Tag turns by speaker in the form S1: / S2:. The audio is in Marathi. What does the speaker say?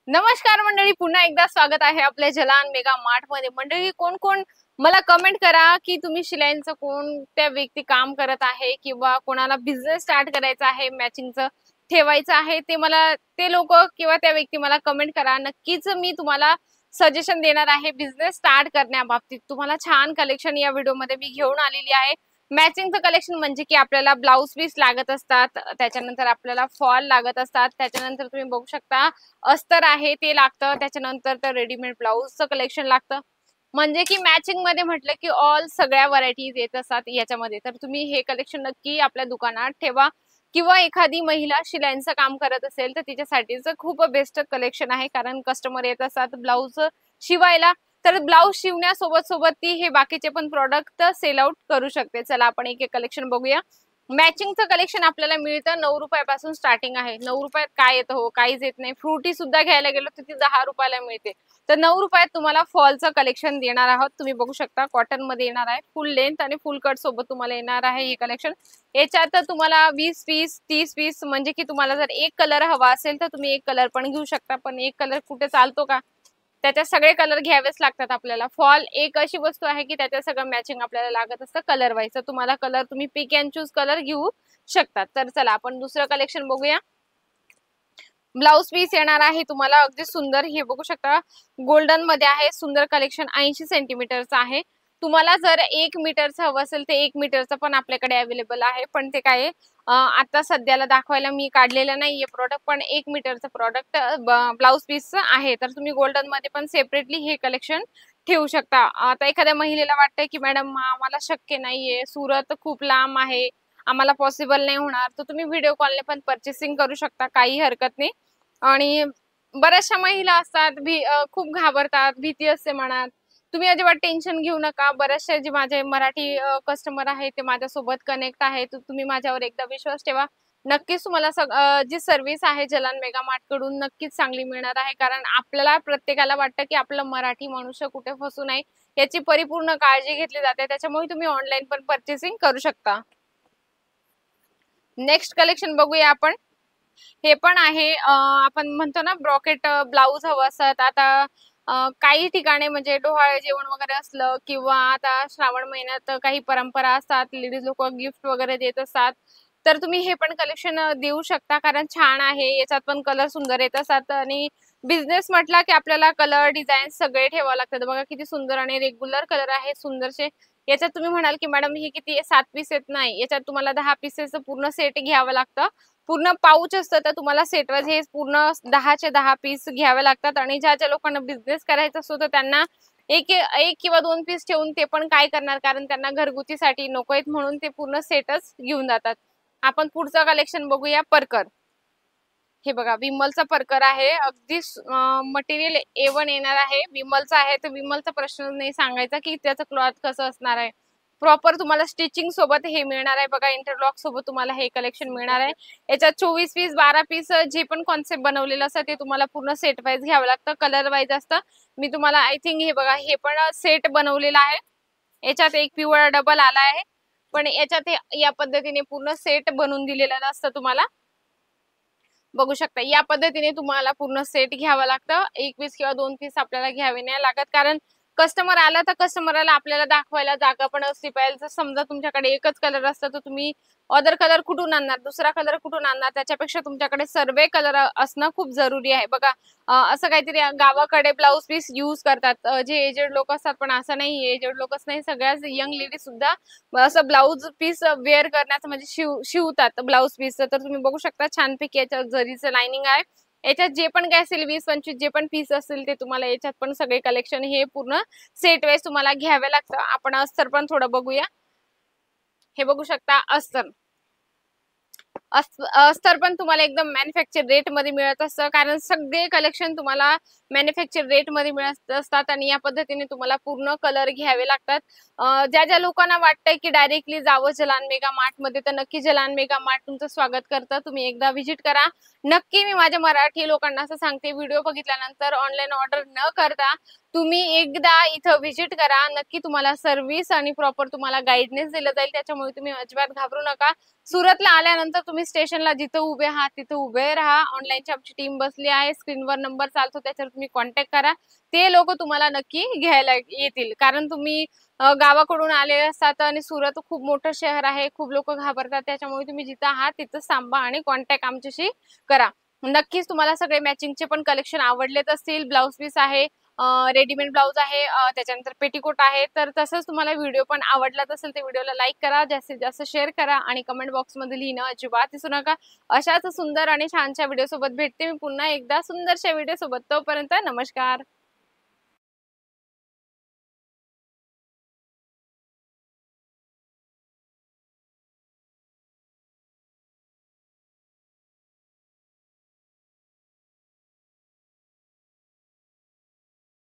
S1: नमस्कार मंडळी, पुन्हा एकदा स्वागत आहे आपल्या जलान मेगा मार्ट मध्ये। मंडळी, कोण कोण मला कमेंट करा की तुम्ही शिलाईंचं कोणत्या व्यक्ती काम करत आहे किंवा कोणाला बिझनेस स्टार्ट करायचा आहे, मॅचिंगचं ठेवायचं आहे, ते मला ते लोक किंवा त्या व्यक्ती मला कमेंट करा। नक्कीच मी तुम्हाला सजेशन देणार आहे बिझनेस स्टार्ट करण्याबाबतीत। तुम्हाला छान कलेक्शन या व्हिडिओमध्ये मी घेऊन आलेली आहे। मॅचिंगचं कलेक्शन म्हणजे की आपल्याला ब्लाउज पीस लागत असतात, त्याच्यानंतर आपल्याला फॉल लागत असतात, त्याच्यानंतर तुम्ही बघू शकता अस्तर आहे ते लागतं, त्याच्यानंतर तर रेडीमेड ब्लाउजचं कलेक्शन लागतं। म्हणजे की मॅचिंग मध्ये म्हटलं की ऑल सगळ्या व्हरायटीज येत असतात याच्यामध्ये। तर तुम्ही हे कलेक्शन नक्की आपल्या दुकानात ठेवा किंवा एखादी महिला शिलाईचं काम करत असेल तर तिच्यासाठीच खूप बेस्ट कलेक्शन आहे, कारण कस्टमर येत असतात ब्लाउज शिवायला, तर ब्लाउज शिवण्यासोबत सोबत ती हे बाकीचे पण प्रोडक्ट सेल आउट करू शकते। चला आपण एक एक कलेक्शन बघूया। मॅचिंगचं कलेक्शन आपल्याला मिळतं 9 रुपयापासून स्टार्टिंग आहे। 9 रुपयात काय येतं हो, काहीच येत नाही। फ्रुटी सुद्धा घ्यायला गेलो तर ती 10 रुपयाला मिळते। तर 9 रुपयात तुम्हाला फॉलचं कलेक्शन देणार आहोत। तुम्ही बघू शकता कॉटन मध्ये येणार आहे, फुल लेंथ आणि फुल कट सोबत तुम्हाला येणार आहे हे कलेक्शन। याच्यात तुम्हाला 20 पीस 30 पीस, म्हणजे की तुम्हाला जर एक कलर हवा असेल तर तुम्ही एक कलर पण घेऊ शकता, पण एक कलर कुठे चालतो का? त्याच्यात सगळे कलर घ्यावेच लागतात आपल्याला। फॉल एक अशी वस्तू आहे की त्याच्यात सगळं मॅचिंग आपल्याला लागत असतं कलर वाईज, तर तुम्हाला कलर तुम्ही पिक अँड चूज कलर घेऊ शकतात। तर चला आपण दुसरं कलेक्शन बघूया। ब्लाउज पीस येणार आहे तुम्हाला अगदी सुंदर, हे बघू शकता गोल्डन मध्ये आहे, सुंदर कलेक्शन 80 सेंटीमीटरचं आहे। तुम्हाला जर 1 मीटरचं हवं असेल तर 1 मीटरचं पण आपल्याकडे अवेलेबल आहे, पण ते काय आता सध्याला दाखवायला मी काढलेलं नाहीये प्रोडक्ट, पण 1 मीटरचं प्रोडक्ट ब्लाउज पीस आहे। तर तुम्ही गोल्डन मध्ये पण सेपरेटली हे कलेक्शन ठेवू शकता। आता एखाद्या महिलेला वाटतंय की मॅडम आम्हाला शक्य नाहीये, सुरत खूप लांब आहे, आम्हाला पॉसिबल नाही होणार, तर तुम्ही व्हिडिओ कॉलने पण परचेसिंग करू शकता, काही हरकत नाही। आणि बऱ्याचशा महिला असतात खूप घाबरतात, भीती असते मनात। तुम्ही अजिबात टेन्शन घेऊ नका। बऱ्याचशा जे माझे मराठी कस्टमर आहेत ते माझ्यासोबत कनेक्ट आहेत, तर तुम्ही माझ्यावर एकदा विश्वास ठेवा। नक्कीच तुम्हाला जी सर्व्हिस आहे जलान मेगा मार्ट कडून नक्कीच चांगली मिळणार आहे, कारण आपल्याला प्रत्येकाला वाटतं की आपलं मराठी मनुष्य कुठे फसू नये याची परिपूर्ण काळजी घेतली जाते, त्याच्यामुळे तुम्ही ऑनलाईन पण परचेसिंग करू शकता। नेक्स्ट कलेक्शन बघूया आपण। हे पण आहे आपण म्हणतो ना ब्रॉकेट ब्लाउज हवं असतात। आता काही ठिकाणी म्हणजे डोहाळे जेवण वगैरे असलं किंवा आता श्रावण महिन्यात काही परंपरा असतात, लेडीज लोक गिफ्ट वगैरे देत असतात, तर तुम्ही हे पण कलेक्शन देऊ शकता, कारण छान आहे। याच्यात पण कलर सुंदर येत असतात आणि बिझनेस म्हटला की आपल्याला कलर डिझाईन सगळे ठेवावं लागतात। बघा किती सुंदर आणि रेग्युलर कलर आहे सुंदरसे। याच्यात तुम्ही म्हणाल की मॅडम हे किती 7 पीस येत नाही, याच्यात तुम्हाला 10 पीसेचं पूर्ण सेट घ्यावं लागतं। पूर्ण पाऊच असतं, तर तुम्हाला सेट वाईज हे पूर्ण 10चे 10 पीस घ्यावे लागतात। आणि ज्या ज्या लोकांना बिझनेस करायचा असतो तर त्यांना एक एक किंवा 2 पीस ठेवून ते पण काय करणार, कारण त्यांना घरगुतीसाठी नको आहेत म्हणून ते पूर्ण सेटच घेऊन जातात। आपण पुढचं कलेक्शन बघूया। परकर, हे बघा विमलचा परकर आहे, अगदी मटेरियल A1 येणार आहे। विमलचा आहे तर विमलचा प्रश्न नाही सांगायचा की त्याचं क्लॉथ कसं असणार आहे। प्रॉपर तुम्हाला स्टिचिंग सोबत हे मिळणार आहे। बघा इंटरलॉक सोबत तुम्हाला हे कलेक्शन मिळणार आहे। याच्यात 24 पीस 12 पीस जे पण कॉन्सेप्ट बनवलेलं असतं ते तुम्हाला पूर्ण सेट वाईज घ्यावं लागतं, कलर वाईज असतं। मी तुम्हाला आय थिंक हे बघा हे पण सेट बनवलेला आहे। याच्यात एक पिवळा डबल आला आहे, पण याच्यात या पद्धतीने पूर्ण सेट बनवून दिलेलं असतं तुम्हाला। बघू शकता या पद्धतीने तुम्हाला पूर्ण सेट घ्यावा लागतं। 1 पीस किंवा 2 पीस आपल्याला घ्यावे नाही लागत, कारण कस्टमर आला तर कस्टमरला आपल्याला दाखवायला जागा पण असली पाहिजे। जर समजा तुमच्याकडे एकच कलर असतं तर तुम्ही अदर कलर कुठून आणणार, दुसरा कलर कुठून आणणार, त्याच्यापेक्षा तुमच्याकडे सर्व कलर असणं खूप जरुरी आहे। बघा असं काहीतरी गावाकडे ब्लाउज पीस यूज करतात जे एजेड लोक असतात, पण असं नाही, एजेड लोकच नाही, सगळ्याच यंग लेडीज सुद्धा असं ब्लाउज पीस वेअर करण्याचं म्हणजे शिवतात ब्लाउज पीस। तर तुम्ही बघू शकता छानपैकी याच्यात जरीचं लाइनिंग आहे। याच्यात जे पण काय असेल 20-25 जे पण पीस असतील ते तुम्हाला याच्यात पण सगळे कलेक्शन हे पूर्ण सेट वाईज तुम्हाला घ्यावे लागतं। आपण अस्तर पण थोडं बघूया। हे बघू शकता अस्तर, अस्तर पण तुम्हाला एकदम मॅन्युफॅक्चर रेट मध्ये मिळत असतं, कारण सगळे कलेक्शन तुम्हाला मॅन्युफॅक्चर रेट मध्ये मिळत असतात आणि या पद्धतीने तुम्हाला पूर्ण कलर घ्यावे लागतात। ज्या ज्या लोकांना वाटतंय की डायरेक्टली जावं जलान मेगा मार्ट मध्ये, तर नक्की जलान मेगा मार्ट तुमचं स्वागत करतं, तुम्ही एकदा व्हिजिट करा। नक्की मी माझ्या मराठी लोकांना असं सांगते, व्हिडिओ बघितल्यानंतर ऑनलाईन ऑर्डर न करता तुम्ही एकदा इथं व्हिजिट करा। नक्की तुम्हाला सर्व्हिस आणि प्रॉपर तुम्हाला गाईडन्स दिलं जाईल, त्याच्यामुळे तुम्ही अजिबात घाबरू नका। सुरतला आल्यानंतर तुम्ही तुम्ही स्टेशनला जिथं उभे आहात तिथं उभे राहा. ऑनलाईनची आमची टीम बसली आहे. स्क्रीनवर नंबर चालतो त्याच्यावर तुम्ही कॉन्टॅक्ट करा. ते लोक तुम्हाला नक्की घ्यायला येतील. कारण तुम्ही गावाकडून आलेले असतात आणि सुरत खूप मोठं शहर आहे. खूप लोक घाबरतात. त्याच्यामुळे तुम्ही जिथं आहात तिथं थांबा आणि कॉन्टॅक्ट आमच्याशी करा. नक्कीच तुम्हाला सगळे मॅचिंगचे पण कलेक्शन आवडलेच असतील. ब्लाउज पीस आहे, रेडीमेड ब्लाउज आहे, त्याच्यानंतर पेटीकोट आहे. तर तसंच तुम्हाला व्हिडिओ पण आवडलाच असेल तर व्हिडिओला लाईक करा, जास्तीत जास्त शेअर करा आणि कमेंट बॉक्समध्ये लिहिणं अजिबात विसरू नका. अशाच सुंदर आणि छानशा व्हिडिओ सोबत भेटते मी पुन्हा एकदा सुंदरशा व्हिडिओ सोबत. तोपर्यंत नमस्कार.